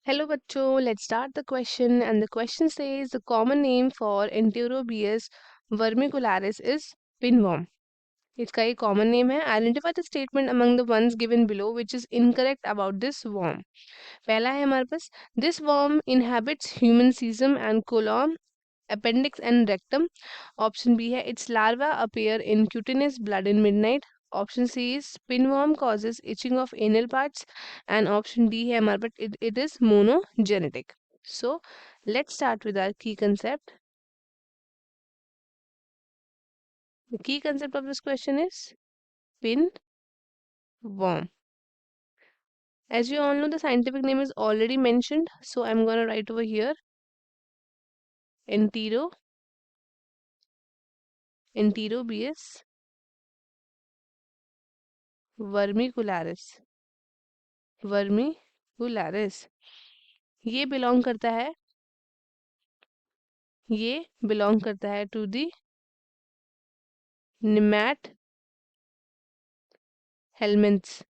Hello बच्चों, let's start the question and the question says the common name for Enterobius vermicularis is pinworm. इसका एक common name है. Identify the statement among the ones given below which is incorrect about this worm. पहला है हमारे पास this worm inhabits human cecum and colon, appendix and rectum. Option B है its larva appear in cutaneous blood in midnight. Option C is pinworm causes itching of anal parts, and option D है हमारे पास it is monogenetic. So let's start with our key concept. The key concept of this question is pinworm. As you all know, the scientific name is already mentioned, so I'm gonna write over here Enterobius vermicularis. वर्मिकुलरिस ये belong करता है to the निमैट helminths.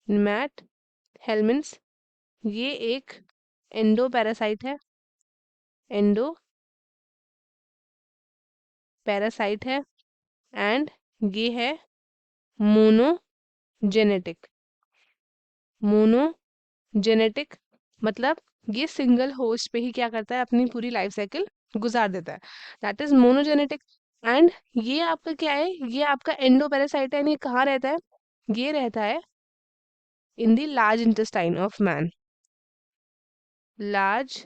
निमैट helminths ये एक endo parasite है and ये है monogenetic मतलब ये सिंगल होस्ट पे ही क्या करता है, अपनी पूरी लाइफ साइकिल गुजार देता है. That is monogenetic. एंड ये आपका क्या है, ये आपका एंडो पैरासाइट है. यानी कहाँ रहता है, ये रहता है in the large intestine of man. Large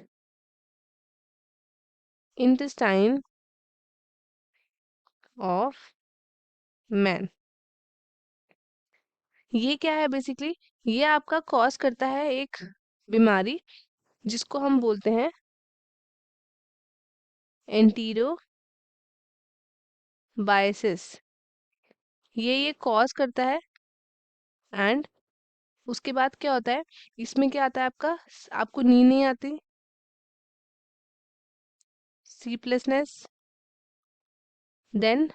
intestine of man. ये क्या है बेसिकली, ये आपका कॉज करता है एक बीमारी जिसको हम बोलते हैं एंटीरोबायसिस. ये कॉज करता है. एंड उसके बाद क्या होता है, इसमें क्या आता है आपका, आपको नींद नहीं आती, sleeplessness, then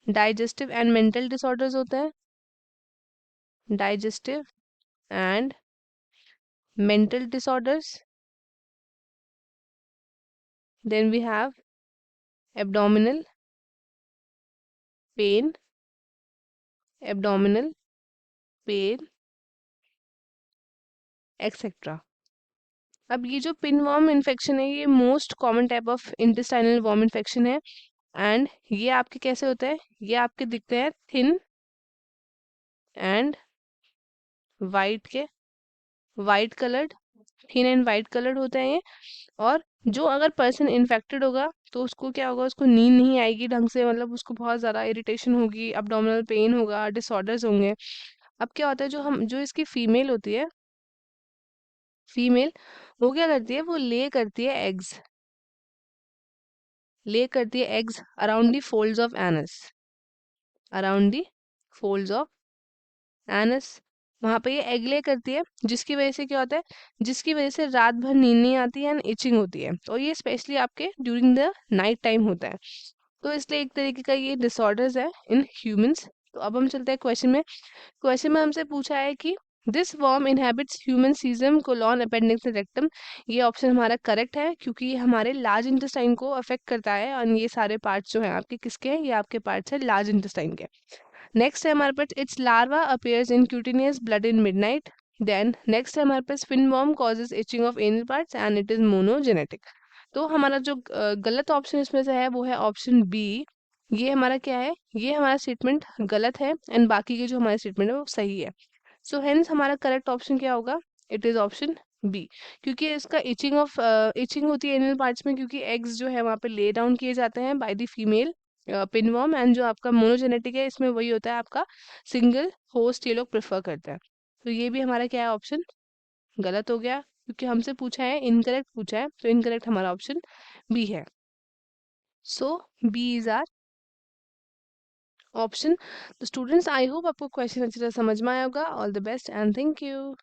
digestive and mental disorders होते हैं. Digestive and mental disorders. Then we have abdominal pain, et cetera. अब ये जो पिनवर्म इन्फेक्शन है, ये most common type of intestinal worm infection है. एंड ये आपके कैसे होते हैं, ये आपके दिखते हैं thin and white coloured. Thin and white coloured होते हैं ये. और जो अगर पर्सन इन्फेक्टेड होगा तो उसको क्या होगा, उसको नींद नहीं आएगी ढंग से, मतलब उसको बहुत ज़्यादा इरिटेशन होगी, अब्डोमिनल पेन होगा, डिसऑर्डर्स होंगे. अब क्या होता है, जो इसकी फीमेल होती है, फीमेल वो क्या करती है, वो ले करती है eggs around the folds of anus. वहां पे ये एग ले करती है, जिसकी वजह से क्या होता है, जिसकी वजह से रात भर नींद नहीं आती है एंड इचिंग होती है. और ये स्पेशली आपके ड्यूरिंग द नाइट टाइम होता है. तो इसलिए एक तरीके का ये डिसऑर्डर्स है इन ह्यूमंस. तो अब हम चलते हैं क्वेश्चन में. क्वेश्चन में हमसे पूछा है कि this worm inhabits human caesium colon appendix and rectum. ये ऑप्शन हमारा करेक्ट है क्योंकि ये हमारे लार्ज इंटेस्टाइन को अफेक्ट करता है. और ये सारे पार्ट्स जो हैं आपके किसके हैं, ये आपके पार्ट्स हैं लार्ज इंटेस्टाइन के. नेक्स्ट है हमारे पास its larva appears in cutaneous blood in midnight. Then next है हमारे पास pinworm causes itching of anal parts and it is monogenetic. तो हमारा जो गलत ऑप्शन इसमें से है वो है ऑप्शन बी. ये हमारा क्या है, ये हमारा स्टेटमेंट गलत है एंड बाकी के जो हमारे स्टेटमेंट है वो सही है. सो हेंस हमारा करेक्ट ऑप्शन क्या होगा, इट इज ऑप्शन बी. क्योंकि इसका इचिंग होती है एनल पार्ट्स में, क्योंकि एग्स जो है वहाँ पे ले डाउन किए जाते हैं by the female pinworm. And जो आपका मोनोजेनेटिक है इसमें वही होता है आपका सिंगल होस्ट, ये लोग प्रेफर करते हैं. तो ये भी हमारा क्या है, ऑप्शन गलत हो गया क्योंकि हमसे पूछा है, इनकरेक्ट पूछा है. तो इनकरेक्ट हमारा ऑप्शन बी है. सो बी इज आर ऑप्शन. तो स्टूडेंट्स आई होप आपको क्वेश्चन अच्छी तरह समझ में आया होगा. All the best and thank you.